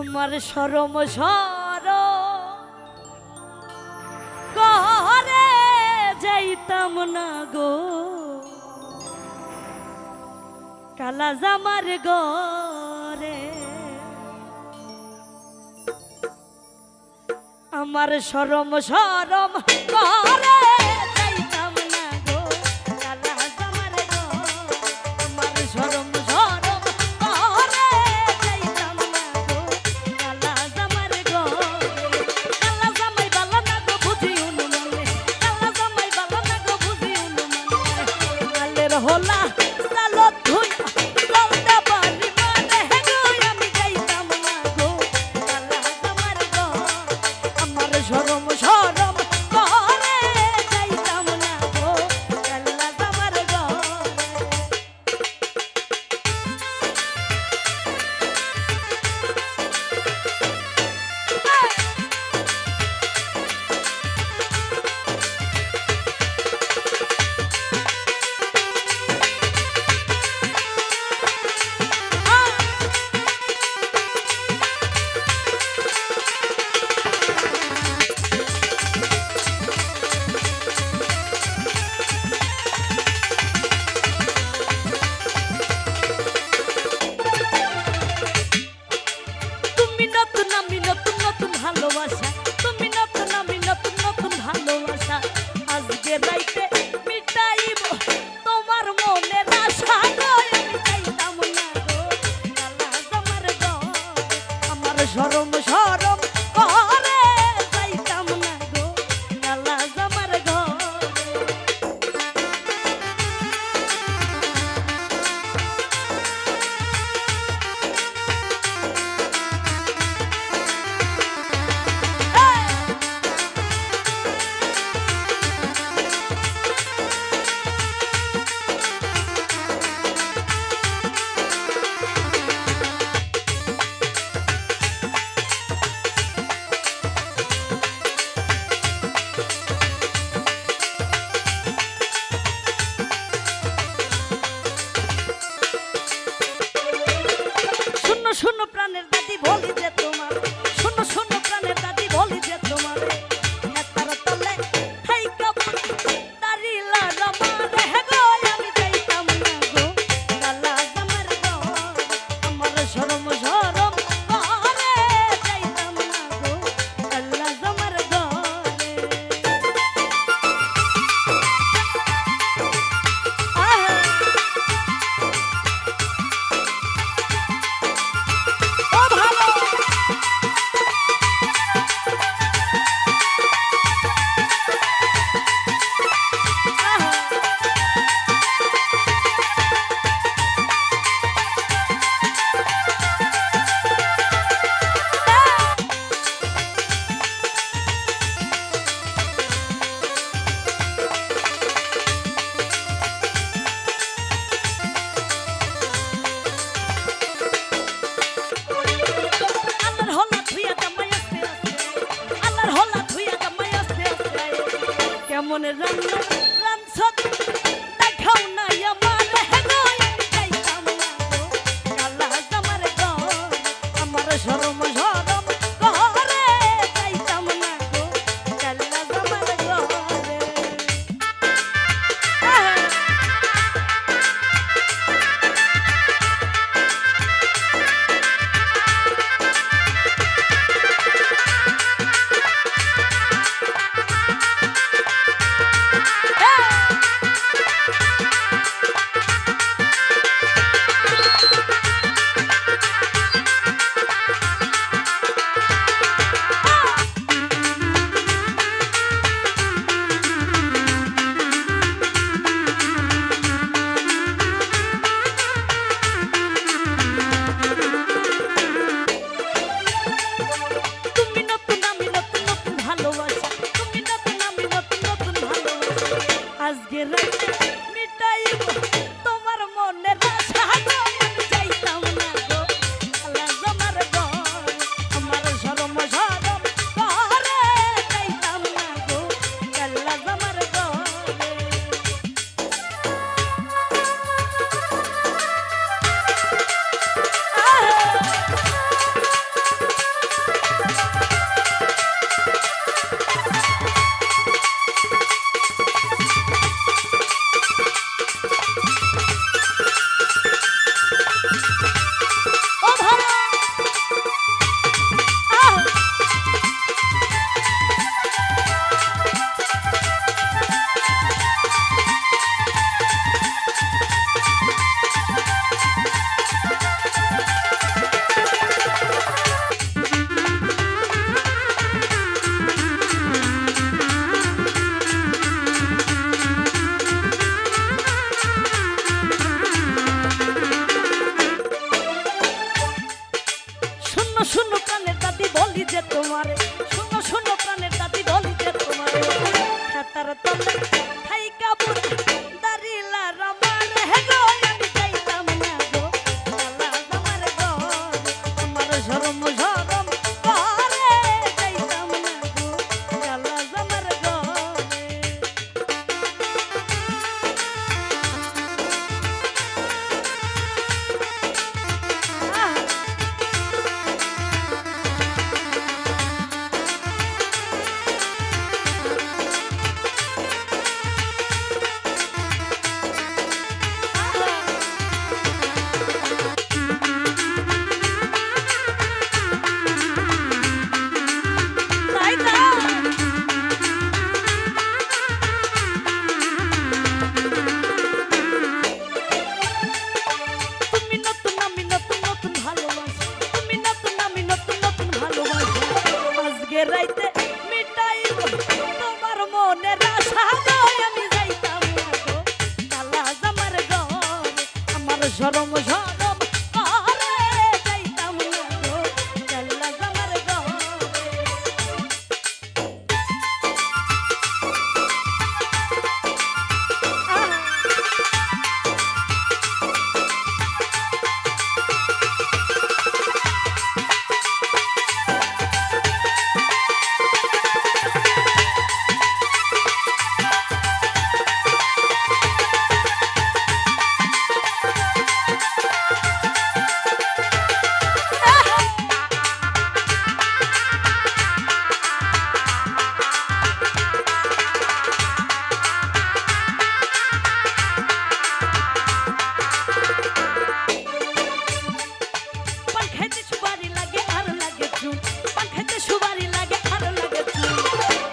আমার শরম ঘরে যাইতাম না গো কালা জামার ঘরে আমার শরম ঘরে যাইতাম না গো কালা জামার ঘরে আমার শরম হোলা চালো ধুই চলতে পারি মানে গো আমি যাইতাম না গো কালা জামার ঘরে আমার শরম ঘরে যাইতাম না গো কালা জামার ঘরে ভালোবাসা তুমি নতুন আমি নতুন নতুন ভালোবাসা আজকে রাইতে মিটাইব তোমার মনের আশা গো আমি যাইতাম না গো কালা জামার ঘরে আমার শরম ঘরে যাইতাম না গো কালা জামার ঘরে শোনো প্রাণের দাদি বলি যে তোমার শোনো প্রাণের দাদি বলি যে তোমার হেতার তলে থাইকা দাঁড়িলা রমারে গো আমি যাইতাম না গো কালা জামার ঘরে আমার শরম ঘরে যাইতাম না গো কালা জামার ঘরে মনে রান্না রানছত দেখাও না আমার গো আমি যাইতাম না গো কালা জামার ঘরে আমার শরম ঘরে যাইতাম না গো কালা জামার ঘরে বলি যে তোমারে শোনো শোনো প্রাণের দাদি বলি যে তোমারে হেতার তলে থাইকা বুড়ি দাঁড়িলা রমার হে গো আমি যাইতাম না গো কালা জামার ঘরে আমার ঝরম ঝরম করে যাইতাম না গো কালা জামার ঘরে রাইতে মিটাইব তোমার মনের আশা গো আমি যাইতাম না গো কালা জামার ঘরে আমার ঝরম ঝরম করে যাইতাম না গো কালা জামার ঘরে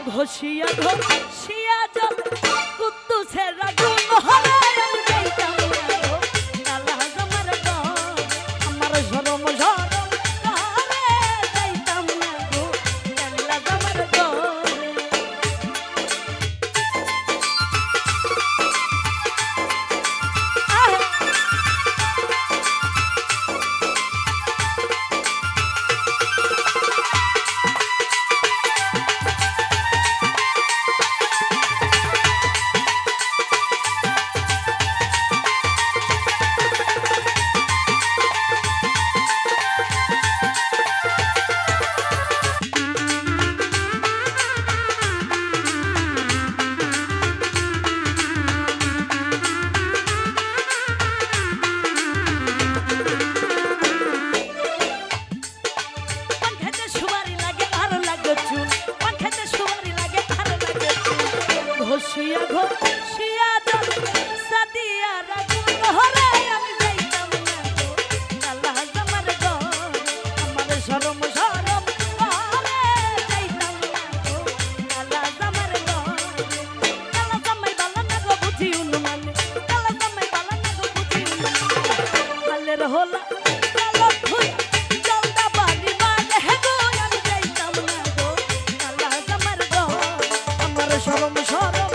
ঘষিয়া ঘষিয়া জল কুদ্দুসের আগুন হরে আমি যাইতাম না গো কালা জামার ঘরে আমার ঝরম ঝরম করে যাইতাম না গো কালা জামার ঘরে ঘষিয়া ঘষিয়া জল সাদিয়া রাগুন হরে আমি যাইতাম না গো কালা জামার ঘরে আমার ঝরম ঝরম করে যাইতাম না গো কালা জামার ঘরে কালা জামাই বালা না গো বুঝি অনুমানে কালা জামাই বালা না গো বুঝি অনুমানে হালের হোলা কালো খুই জলদা বাড়ি মানে হে গো আমি যাইতাম না গো কালা জামার ঘরে আমার ঝরম ঝরম